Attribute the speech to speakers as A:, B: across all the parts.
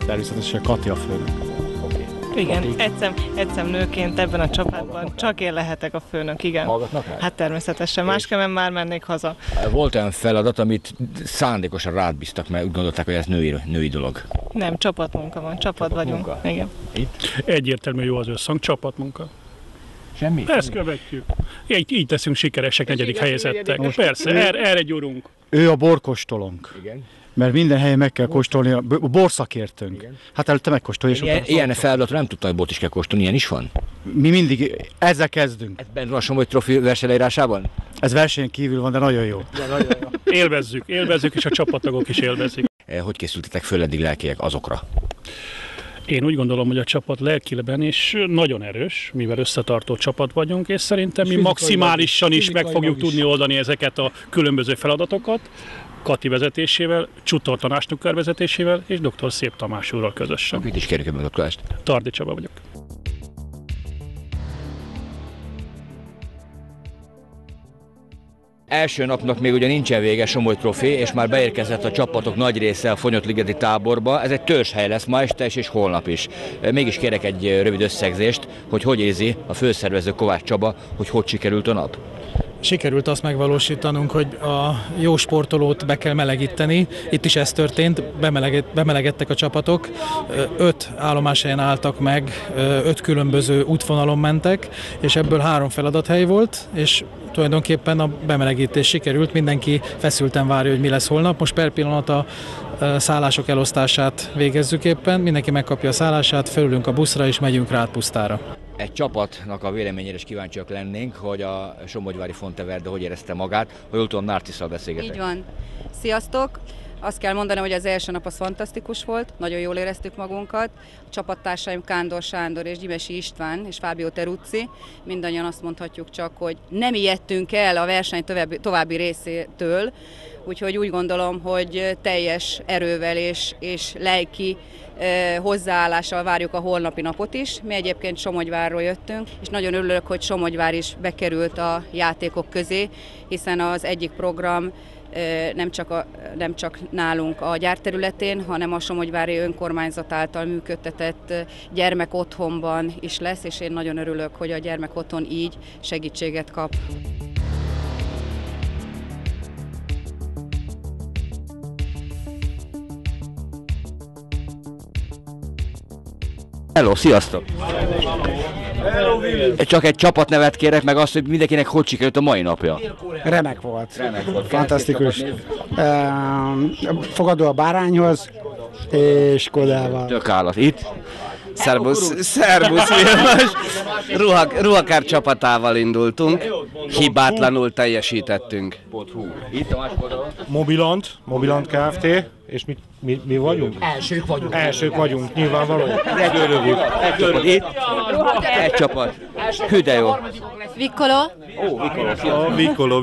A: Természetesen Kati a főnök.
B: Igen, egyszem nőként ebben a csapatban csak én lehetek a főnök, igen.
C: Hallgatnak rá?
B: Hát természetesen, másképpen már mennék haza.
C: Volt olyan feladat, amit szándékosan rád bíztak, mert úgy gondolták, hogy ez női dolog.
B: Nem, csapatmunka van, csapat vagyunk. Igen.
C: Itt?
D: Egyértelmű jó az összhang, csapatmunka.
C: Semmi?
D: Ezt követjük. Így teszünk sikeresek, negyedik helyezettek. Persze, erre gyúrunk.
A: Ő a borkóstolónk.
C: Igen.
A: Mert minden helyen meg kell kóstolni, a borszakértőnk.
C: Igen.
A: Hát előtte megkóstolja.
C: Ilyen feladatra nem tudtam, hogy bort is kell kóstolni, ilyen is van?
A: Mi mindig ezzel kezdünk.
C: Ez benne van a Somogy Trophy versenyleírásában?
A: Ez versenyen kívül van, de nagyon jó.
D: Élvezzük, és a csapattagok is élvezik.
C: Hogy készültetek föl eddig lelkiek azokra?
D: Én úgy gondolom, hogy a csapat lelkiben is nagyon erős, mivel összetartó csapat vagyunk, és szerintem mi maximálisan is meg fogjuk tudni oldani ezeket a különböző feladatokat. Kati vezetésével, Csutor tanácsnokár vezetésével és dr. Szép Tamás úrral közösen.
C: Mit is kérjük a megdoktolást?
D: Tardi Csaba vagyok.
C: Első napnak még ugye nincsen vége Somogy Trophy, és már beérkezett a csapatok nagy része a Fonyódligeti táborba. Ez egy törzshely lesz ma este is és holnap is. Mégis kérek egy rövid összegzést, hogy érzi a főszervező Kovács Csaba, hogy sikerült a nap.
E: Sikerült azt megvalósítanunk, hogy a jó sportolót be kell melegíteni. Itt is ez történt, bemelegedtek a csapatok, 5 állomáshelyen álltak meg, 5 különböző útvonalon mentek, és ebből 3 feladathely volt, és tulajdonképpen a bemelegítés sikerült, mindenki feszülten várja, hogy mi lesz holnap. Most per pillanat a szállások elosztását végezzük éppen, mindenki megkapja a szállását, fölülünk a buszra és megyünk Rádpusztára.
C: Egy csapatnak a véleményére is kíváncsiak lennénk, hogy a Somogyvári Fonteverde hogy érezte magát, ha jól tudom, Narcisszal beszélgetek.
F: Így van. Sziasztok! Azt kell mondanom, hogy az első nap az fantasztikus volt, nagyon jól éreztük magunkat. A csapattársaim Kándor Sándor és Gyimesi István és Fábio Teruzzi, mindannyian azt mondhatjuk csak, hogy nem ijedtünk el a verseny további részétől, úgyhogy úgy gondolom, hogy teljes erővel és lelki hozzáállással várjuk a holnapi napot is. Mi egyébként Somogyvárról jöttünk, és nagyon örülök, hogy Somogyvár is bekerült a játékok közé, hiszen az egyik program nem csak nálunk a gyárterületén, hanem a Somogyvári önkormányzat által működtetett gyermekotthonban is lesz, és én nagyon örülök, hogy a gyermekotthon így segítséget kap.
C: Hello, sziasztok! Csak egy csapatnevet kérek, meg azt, hogy mindenkinek hogy sikerült a mai napja.
G: Remek volt. Fantasztikus. Fogadó a bárányhoz, és Kodával.
C: Tök állat. Itt?
H: Szerbusz Vilmos! Ruhakár csapatával indultunk, hibátlanul teljesítettünk.
C: Itt a másik oldalon.
I: Mobilant Kft. És mi vagyunk? Elsők vagyunk, nyilvánvaló.
C: Egy csapat. Itt? Egy csapat. Hű de jó.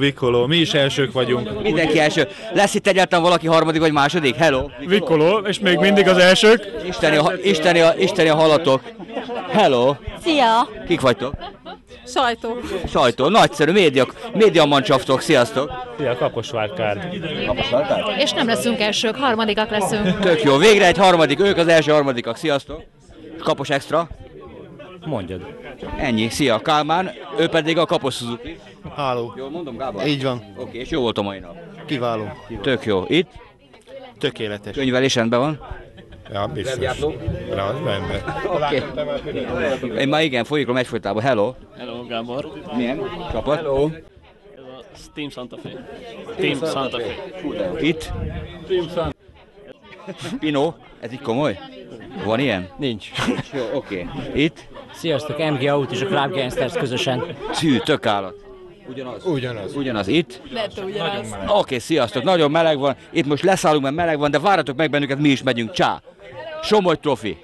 I: Vikoló. Mi is elsők vagyunk.
C: Mindenki első. Lesz itt egyáltalán valaki harmadik vagy második? Hello.
I: Vikoló, és még mindig az elsők.
C: Isteni a halatok. Hello.
J: Szia!
C: Kik vagytok?
J: Sajtó.
C: Nagyszerű. Médiamancsaftok. Sziasztok.
I: Szia, Kaposvár-Kárd.
J: És nem leszünk elsők, harmadikak leszünk.
C: Tök jó. Végre egy harmadik. Ők az első harmadikak. Sziasztok. Kapos Extra.
I: Mondjad.
C: Ennyi. Szia, Kálmán. Ő pedig a Kapos Suzuki.
K: Háló.
C: Jól mondom, Gábor?
K: Így van.
C: Oké, és jó volt a mai nap.
K: Kiváló.
C: Tök jó. Itt?
K: Tökéletes.
C: Könyvelés rendben van?
I: Ja, biztos.
C: Oké. Én már igen, folyikrom egyfolytában. Hello.
L: Hello, Gábor.
C: Milyen csapat? Hello.
L: Team Santa Fe. Team Santa Fe.
C: Itt?
L: Team Santa
C: Pino, ez így komoly? Van ilyen?
M: Nincs.
C: Jó, oké. Itt?
M: Sziasztok, MG Aut és a Club Gangsters közösen.
C: Szű, tök állat. Ugyanaz. Itt?
J: Ugyanaz.
C: Oké, sziasztok, nagyon meleg van. Itt most leszállunk, mert meleg van, de várjatok meg bennünket, mi is megyünk. Csá! Somogy Trophy.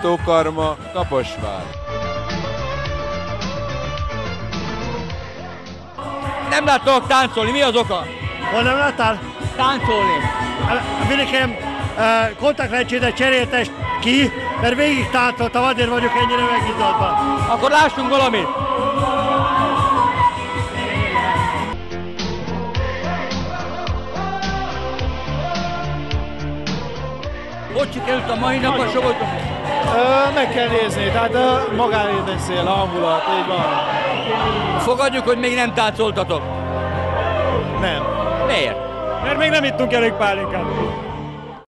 K: Látókarma, Kaposvár.
C: Nem láttalak táncolni, mi az oka?
N: Hol nem láttál?
C: Táncolni.
N: Vilikem kontaktlencsédet cseréltes ki, mert végig táncoltam, azért vagyok ennyire megizadva.
C: Akkor lássunk valamit! Hogy sikerült a mai nap a Somogy?
N: Meg kell nézni, tehát magáért beszél, a hangulat, így van.
C: Fogadjuk, hogy még nem táncoltatok.
N: Nem.
C: Miért?
N: Mert még nem ittunk elég pálinkát.